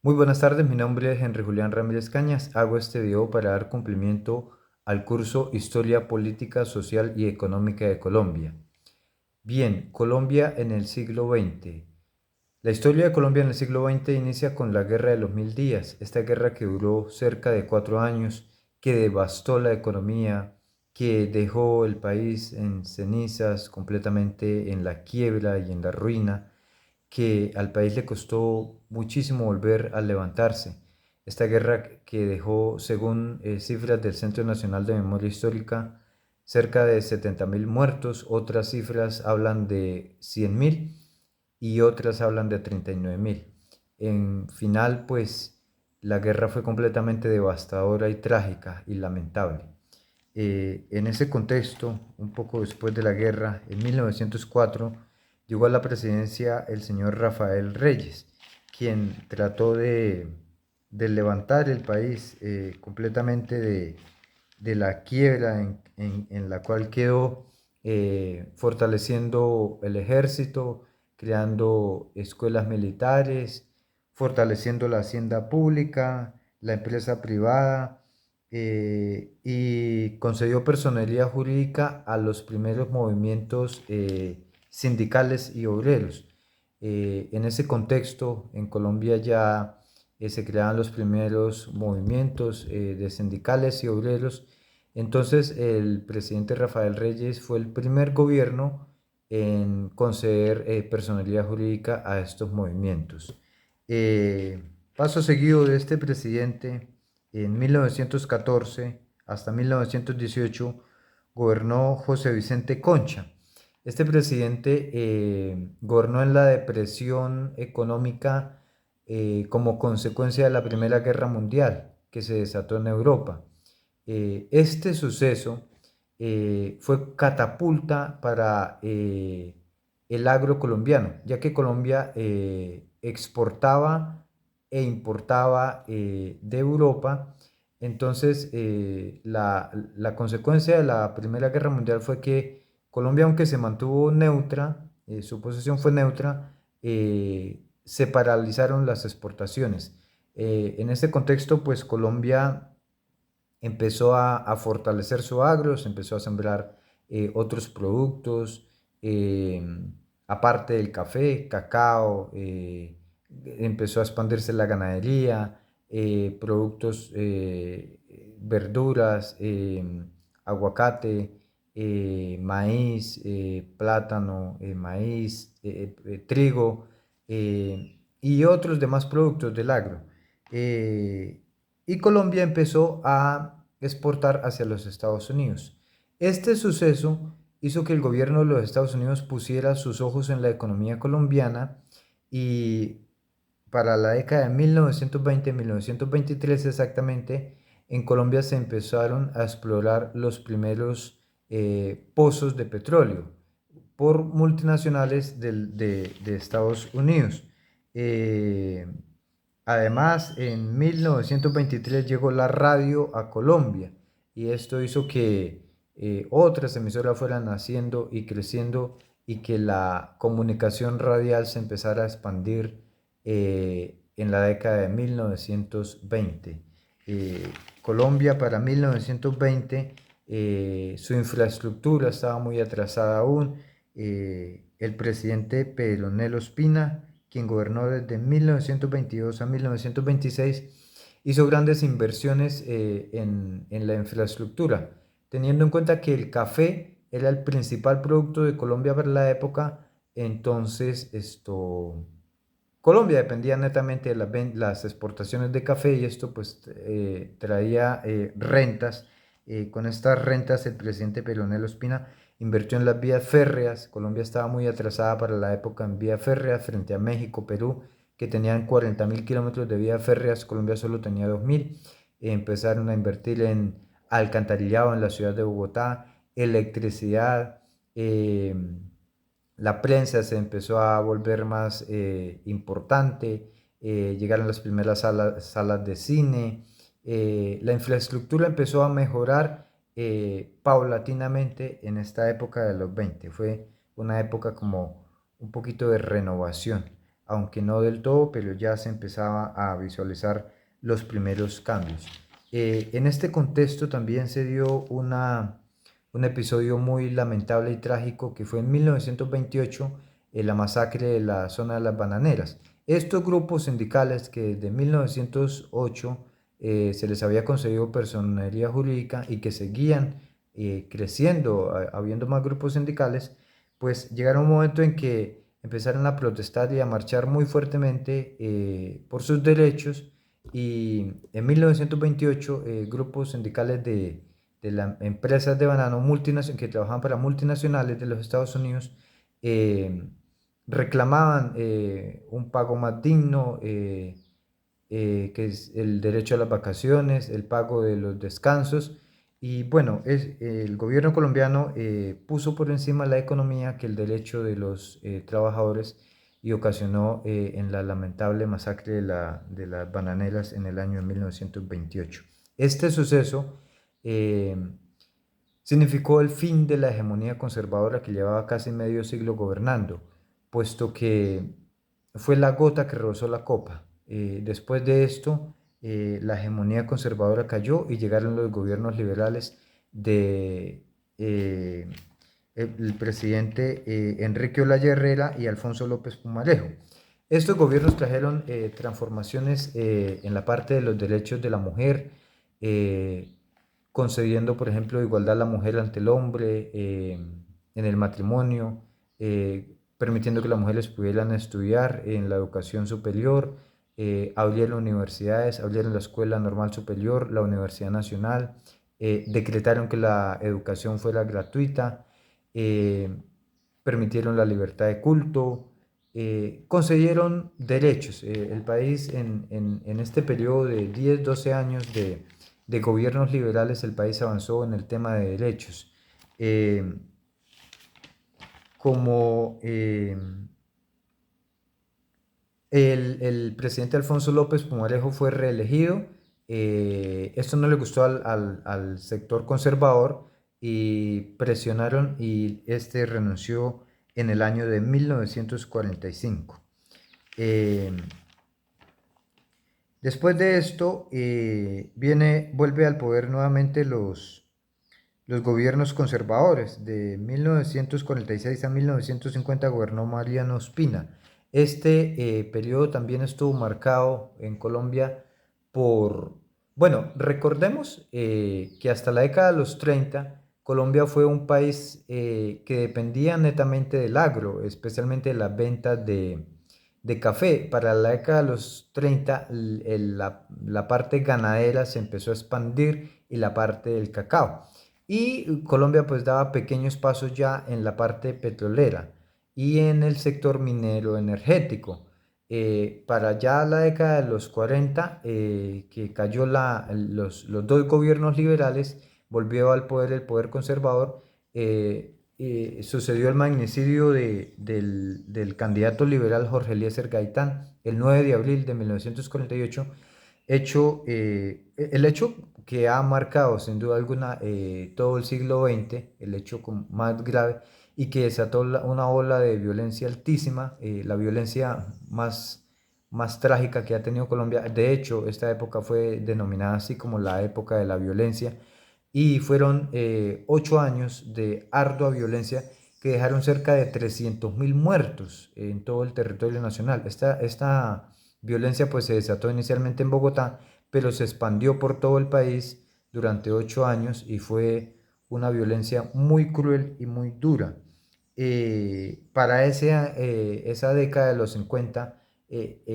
Muy buenas tardes, mi nombre es Henry Julián Ramírez Cañas. Hago este video para dar cumplimiento al curso Historia Política, Social y Económica de Colombia. Bien, Colombia en el siglo XX. La historia de Colombia en el siglo XX inicia con la Guerra de los Mil Días, esta guerra que duró cerca de 4 años, que devastó la economía, que dejó el país en cenizas, completamente en la quiebra y en la ruina, que al país le costó muchísimo volver a levantarse. Esta guerra que dejó, según cifras del Centro Nacional de Memoria Histórica, cerca de 70.000 muertos, otras cifras hablan de 100.000 y otras hablan de 39.000. En final, pues, la guerra fue completamente devastadora y trágica y lamentable. En ese contexto, un poco después de la guerra, en 1904, llegó a la presidencia el señor Rafael Reyes, quien trató de levantar el país completamente de la quiebra en la cual quedó, fortaleciendo el ejército, creando escuelas militares, fortaleciendo la hacienda pública, la empresa privada, y concedió personería jurídica a los primeros movimientos sindicales y obreros. En ese contexto, en Colombia ya se creaban los primeros movimientos de sindicales y obreros. Entonces, el presidente Rafael Reyes fue el primer gobierno en conceder personalidad jurídica a estos movimientos. Eh, Paso seguido de este presidente, en 1914 hasta 1918 gobernó José Vicente Concha. Este presidente gobernó en la depresión económica como consecuencia de la Primera Guerra Mundial que se desató en Europa. Este suceso fue catapulta para el agro colombiano, ya que Colombia exportaba e importaba de Europa. Entonces, la consecuencia de la Primera Guerra Mundial fue que Colombia, aunque se mantuvo neutra, su posición fue neutra, se paralizaron las exportaciones. En este contexto, pues Colombia empezó a fortalecer su agro, se empezó a sembrar otros productos, eh, aparte del café, cacao, empezó a expandirse la ganadería, productos, verduras, aguacate, maíz, plátano, maíz, trigo, y otros demás productos del agro. Eh, y Colombia empezó a exportar hacia los Estados Unidos. Este suceso hizo que el gobierno de los Estados Unidos pusiera sus ojos en la economía colombiana y para la década de 1920-1923 exactamente, en Colombia se empezaron a explorar los primeros pozos de petróleo por multinacionales de Estados Unidos. Eh, Además, en 1923 llegó la radio a Colombia y esto hizo que otras emisoras fueran naciendo y creciendo y que la comunicación radial se empezara a expandir en la década de 1920. Eh, Colombia para 1920, su infraestructura estaba muy atrasada aún. El presidente Pedro Ospina, quien gobernó desde 1922 a 1926, hizo grandes inversiones en la infraestructura, teniendo en cuenta que el café era el principal producto de Colombia para la época. Entonces Colombia dependía netamente de las exportaciones de café y esto pues traía rentas. Con estas rentas el presidente Pelonel Ospina invirtió en las vías férreas. Colombia estaba muy atrasada para la época en vías férreas frente a México, Perú, que tenían 40.000 kilómetros de vías férreas. Colombia solo tenía 2.000. Empezaron a invertir en alcantarillado en la ciudad de Bogotá, electricidad. eh, la prensa se empezó a volver más importante, llegaron las primeras salas de cine, la infraestructura empezó a mejorar paulatinamente en esta época de los 20. Fue una época como un poquito de renovación. aunque no del todo, pero ya se empezaba a visualizar los primeros cambios. En este contexto también se dio un episodio muy lamentable y trágico que fue en 1928, la masacre de la zona de las bananeras. Estos grupos sindicales que desde 1908 se les había concedido personería jurídica y que seguían creciendo, habiendo más grupos sindicales, pues llegaron un momento en que empezaron a protestar y a marchar muy fuertemente por sus derechos, y en 1928 grupos sindicales de las empresas de banano que trabajaban para multinacionales de los Estados Unidos eh, reclamaban un pago más digno, que es el derecho a las vacaciones, el pago de los descansos. Y bueno, el gobierno colombiano puso por encima la economía que el derecho de los trabajadores, y ocasionó en la lamentable masacre de las bananeras en el año 1928. Este suceso eh, significó el fin de la hegemonía conservadora que llevaba casi medio siglo gobernando, puesto que fue la gota que rebosó la copa. Después de esto, la hegemonía conservadora cayó y llegaron los gobiernos liberales de eh, el presidente Enrique Olaya Herrera y Alfonso López Pumarejo. Estos gobiernos trajeron transformaciones en la parte de los derechos de la mujer, concediendo, por ejemplo, igualdad a la mujer ante el hombre en el matrimonio, permitiendo que las mujeres pudieran estudiar en la educación superior, abrieron universidades, abrieron la Escuela Normal Superior, la Universidad Nacional, decretaron que la educación fuera gratuita, eh, permitieron la libertad de culto, concedieron derechos. El país en este periodo de 10, 12 años de gobiernos liberales, el país avanzó en el tema de derechos. Eh, como el presidente Alfonso López Pumarejo fue reelegido, esto no le gustó al sector conservador y presionaron, y este renunció en el año de 1945. Eh, Después de esto, vuelve al poder nuevamente los gobiernos conservadores. De 1946 a 1950 gobernó Mariano Ospina. Este periodo también estuvo marcado en Colombia por, bueno, recordemos que hasta la década de los 30 Colombia fue un país que dependía netamente del agro, especialmente de las ventas de café. Para la década de los 30 la parte ganadera se empezó a expandir, y la parte del cacao. Y Colombia pues daba pequeños pasos ya en la parte petrolera y en el sector minero energético. Para ya la década de los 40, que cayó los dos gobiernos liberales, volvió al poder el poder conservador. Sucedió el magnicidio del candidato liberal Jorge Eliezer Gaitán el 9 de abril de 1948, el hecho que ha marcado sin duda alguna todo el siglo XX, el hecho más grave y que desató una ola de violencia altísima, la violencia más trágica que ha tenido Colombia. De hecho, esta época fue denominada así como la época de la violencia, y fueron 8 años de ardua violencia que dejaron cerca de 300.000 muertos en todo el territorio nacional. Esta violencia pues se desató inicialmente en Bogotá, pero se expandió por todo el país durante 8 años y fue una violencia muy cruel y muy dura. Para esa década de los 50,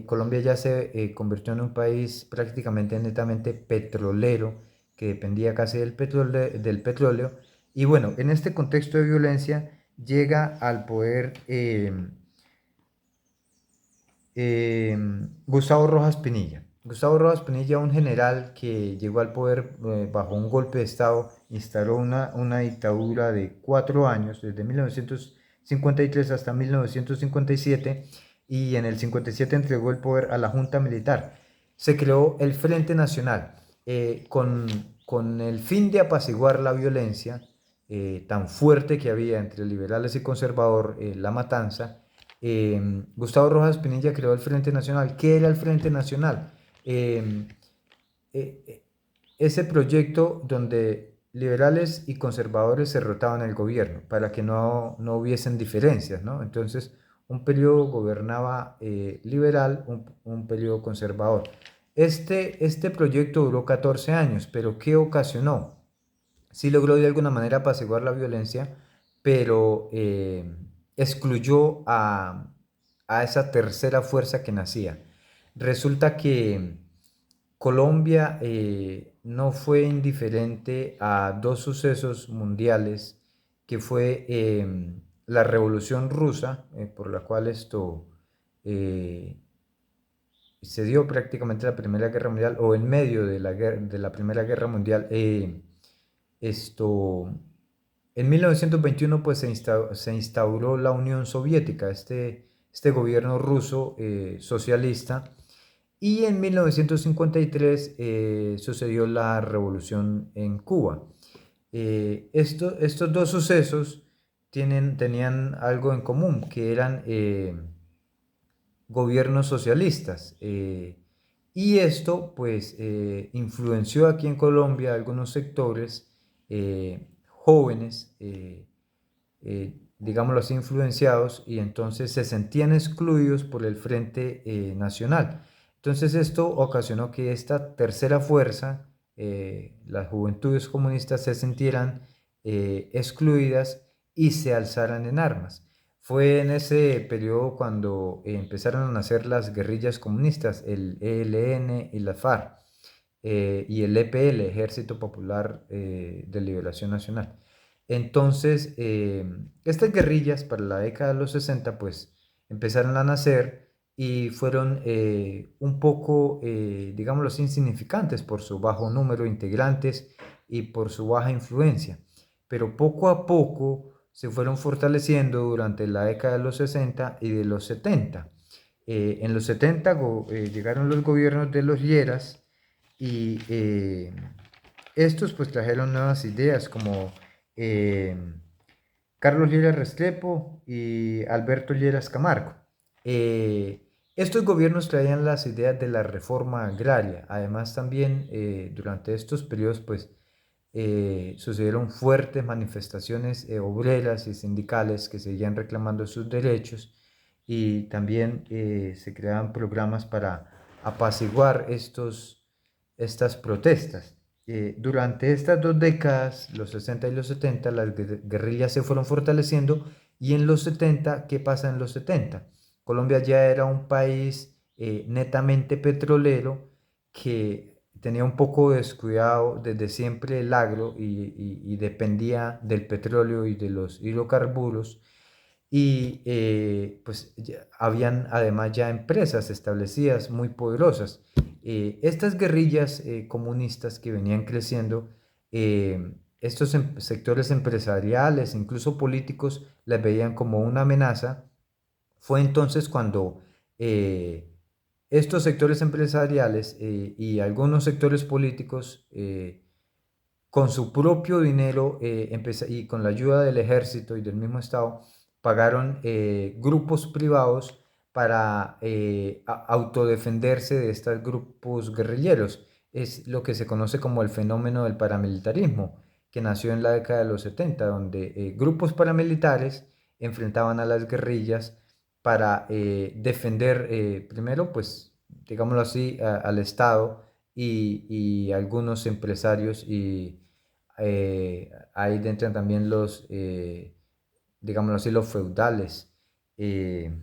Colombia ya se convirtió en un país prácticamente netamente petrolero, que dependía casi del petróleo. Y bueno, en este contexto de violencia llega al poder Gustavo Rojas Pinilla. Gustavo Rojas Pinilla, un general que llegó al poder bajo un golpe de Estado, instaló una dictadura de 4 años, desde 1953 hasta 1957, y en el 57 entregó el poder a la Junta Militar. Se creó el Frente Nacional con el fin de apaciguar la violencia tan fuerte que había entre liberales y conservador, la matanza. Gustavo Rojas Pinilla creó el Frente Nacional. ¿Qué era el Frente Nacional? Eh, eh, eh, Ese proyecto donde liberales y conservadores se rotaban el gobierno para que no hubiesen diferencias, ¿no? Entonces, un periodo gobernaba liberal, un periodo conservador. Este proyecto duró 14 años, pero ¿qué ocasionó? Sí logró de alguna manera apaciguar la violencia, pero excluyó a esa tercera fuerza que nacía. Resulta que Colombia no fue indiferente a dos sucesos mundiales, que fue la Revolución Rusa, por la cual eh, se dio prácticamente la Primera Guerra Mundial, o en medio de la Primera Guerra Mundial. Esto, en 1921 pues se instauró la Unión Soviética, este gobierno ruso socialista, y en 1953 sucedió la revolución en Cuba. Estos dos sucesos tenían algo en común, que eran gobiernos socialistas. Y esto pues influenció aquí en Colombia algunos sectores jóvenes, digámoslo así, influenciados, y entonces se sentían excluidos por el Frente Nacional. Entonces esto ocasionó que esta tercera fuerza, las juventudes comunistas, se sintieran excluidas y se alzaran en armas. Fue en ese periodo cuando empezaron a nacer las guerrillas comunistas, el ELN y la FARC, y el EPL, Ejército Popular de Liberación Nacional. Entonces, estas guerrillas para la década de los 60 pues empezaron a nacer y fueron un poco, digámoslo así, insignificantes por su bajo número de integrantes y por su baja influencia. Pero poco a poco se fueron fortaleciendo durante la década de los 60 y de los 70. En los 70 llegaron los gobiernos de los Lleras, y estos pues trajeron nuevas ideas como eh, Carlos Lleras Restrepo y Alberto Lleras Camargo. Estos gobiernos traían las ideas de la reforma agraria. Además también durante estos periodos pues sucedieron fuertes manifestaciones obreras y sindicales que seguían reclamando sus derechos, y también se creaban programas para apaciguar estas protestas. Durante estas dos décadas, los 60 y los 70, las guerrillas se fueron fortaleciendo, y en los 70, ¿qué pasa en los 70? Colombia ya era un país netamente petrolero, que tenía un poco descuidado desde siempre el agro, y dependía del petróleo y de los hidrocarburos, y pues habían además ya empresas establecidas muy poderosas. Estas guerrillas comunistas que venían creciendo, estos sectores empresariales, incluso políticos, las veían como una amenaza. Fue entonces cuando estos sectores empresariales y algunos sectores políticos, con su propio dinero y con la ayuda del ejército y del mismo Estado, pagaron grupos privados para autodefenderse de estos grupos guerrilleros. Es lo que se conoce como el fenómeno del paramilitarismo, que nació en la década de los 70, donde grupos paramilitares enfrentaban a las guerrillas para defender primero, pues, digámoslo así, al Estado y algunos empresarios, y ahí entran también los, digámoslo así, los feudales. Eh,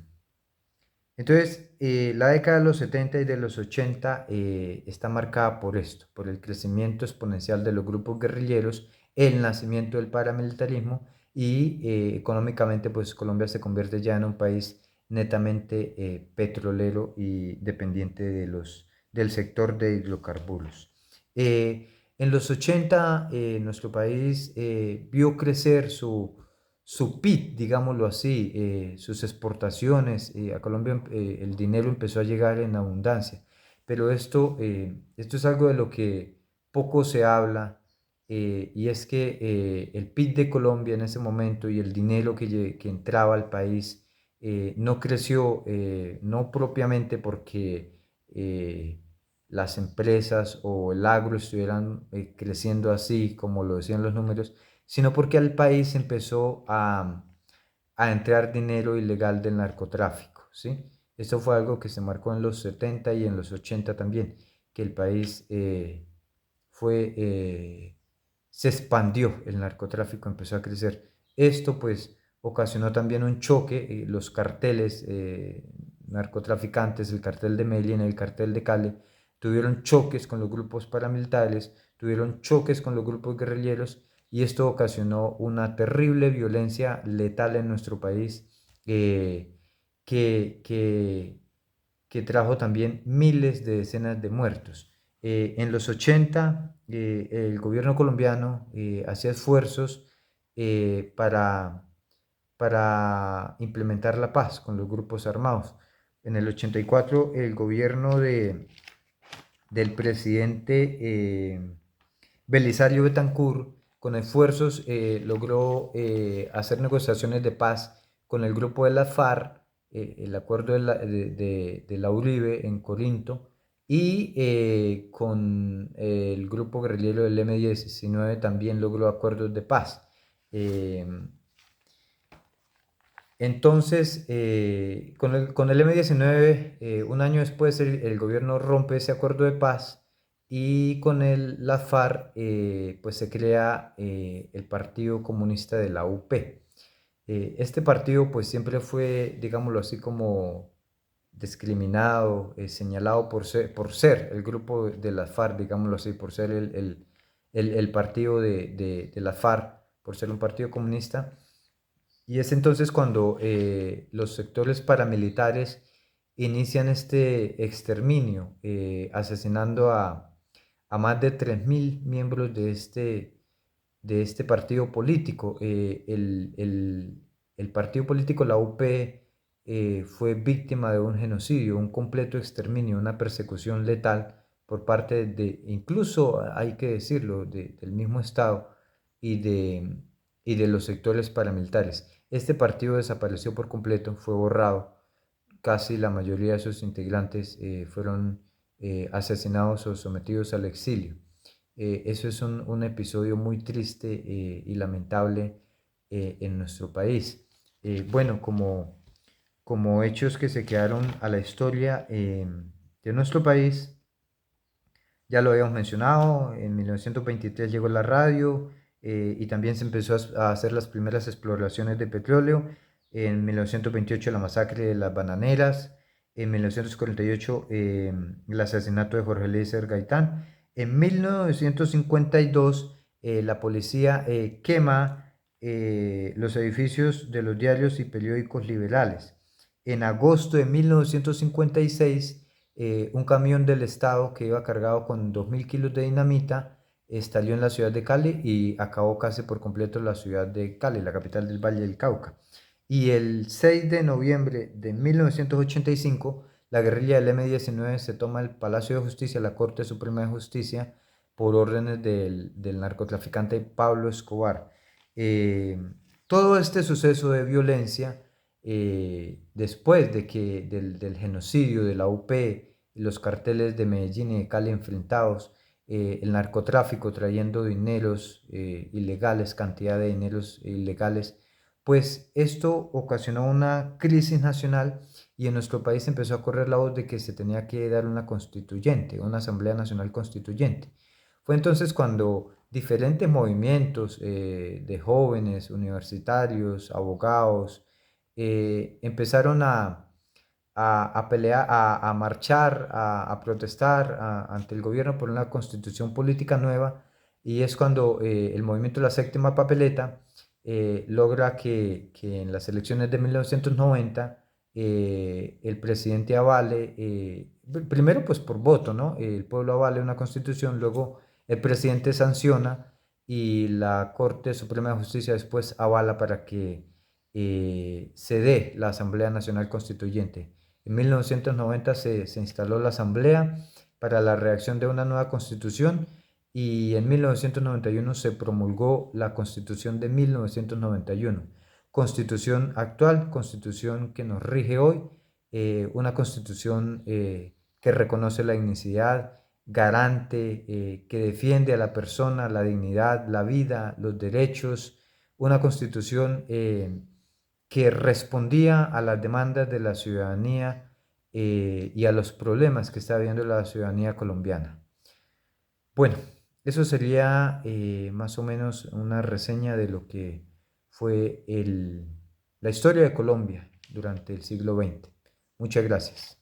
entonces, la década de los 70 y de los 80 está marcada por esto, por el crecimiento exponencial de los grupos guerrilleros, el nacimiento del paramilitarismo, y económicamente pues Colombia se convierte ya en un país netamente petrolero y dependiente del sector de hidrocarburos. En los 80 nuestro país vio crecer su PIB, digámoslo así, sus exportaciones. A Colombia el dinero empezó a llegar en abundancia, pero esto es algo de lo que poco se habla, y es que el PIB de Colombia en ese momento y el dinero que entraba al país no creció, no propiamente porque las empresas o el agro estuvieran creciendo así como lo decían los números, sino porque al país empezó a entrar dinero ilegal del narcotráfico, ¿sí? Esto fue algo que se marcó en los 70 y en los 80 también, que el país fue, se expandió, el narcotráfico empezó a crecer. Esto pues ocasionó también un choque, los carteles narcotraficantes, el cartel de Medellín, el cartel de Cali, tuvieron choques con los grupos paramilitares, tuvieron choques con los grupos guerrilleros y esto ocasionó una terrible violencia letal en nuestro país que, que, que trajo también miles de decenas de muertos. En los 80 el gobierno colombiano hacía esfuerzos para implementar la paz con los grupos armados. En el 84 el gobierno del presidente Belisario Betancur, con esfuerzos, logró hacer negociaciones de paz con el grupo de las FARC, el acuerdo de la Uribe en Corinto, y con el grupo guerrillero del M-19 también logró acuerdos de paz. Eh, entonces, con el M-19, un año después, el gobierno rompe ese acuerdo de paz y con la FARC, pues se crea el Partido Comunista de la UP. Este partido, pues siempre fue, digámoslo así, como discriminado, señalado por ser el grupo de las FARC, digámoslo así, por ser el partido de la FARC, por ser un partido comunista. Y es entonces cuando los sectores paramilitares inician este exterminio, asesinando a más de 3.000 miembros de este partido político. El partido político, la UP, fue víctima de un genocidio, un completo exterminio, una persecución letal por parte incluso hay que decirlo, del mismo Estado y y de los sectores paramilitares. Este partido desapareció por completo, fue borrado. Casi la mayoría de sus integrantes fueron asesinados o sometidos al exilio. Eso es un episodio muy triste y lamentable en nuestro país. Bueno, como hechos que se quedaron a la historia de nuestro país, ya lo habíamos mencionado, en 1923 llegó la radio y también se empezó a hacer las primeras exploraciones de petróleo. En 1928 la masacre de las bananeras. En 1948 el asesinato de Jorge Eliezer Gaitán. En 1952 la policía quema los edificios de los diarios y periódicos liberales. En agosto de 1956 un camión del Estado que iba cargado con 2.000 kilos de dinamita estalló en la ciudad de Cali y acabó casi por completo la ciudad de Cali, la capital del Valle del Cauca. Y el 6 de noviembre de 1985, la guerrilla del M-19 se toma el Palacio de Justicia, la Corte Suprema de Justicia, por órdenes del narcotraficante Pablo Escobar. Eh, Todo este suceso de violencia después del genocidio de la UP, los carteles de Medellín y de Cali enfrentados, el narcotráfico trayendo dineros ilegales, cantidad de dineros ilegales, pues esto ocasionó una crisis nacional y en nuestro país empezó a correr la voz de que se tenía que dar una constituyente, una Asamblea Nacional Constituyente. Fue entonces cuando diferentes movimientos de jóvenes, universitarios, abogados, empezaron a pelear, a marchar, a protestar ante el gobierno por una constitución política nueva y es cuando el movimiento de la séptima papeleta logra que en las elecciones de 1990 el presidente avale, primero pues por voto, ¿no? El pueblo avale una constitución, luego el presidente sanciona y la Corte Suprema de Justicia después avala para que se dé la Asamblea Nacional Constituyente. En 1990 se instaló la Asamblea para la redacción de una nueva constitución y en 1991 se promulgó la Constitución de 1991. constitución actual, constitución que nos rige hoy, una constitución que reconoce la etnicidad, garante, que defiende a la persona, la dignidad, la vida, los derechos, una constitución que respondía a las demandas de la ciudadanía y a los problemas que está viviendo la ciudadanía colombiana. Bueno, eso sería más o menos una reseña de lo que fue la historia de Colombia durante el siglo XX. Muchas gracias.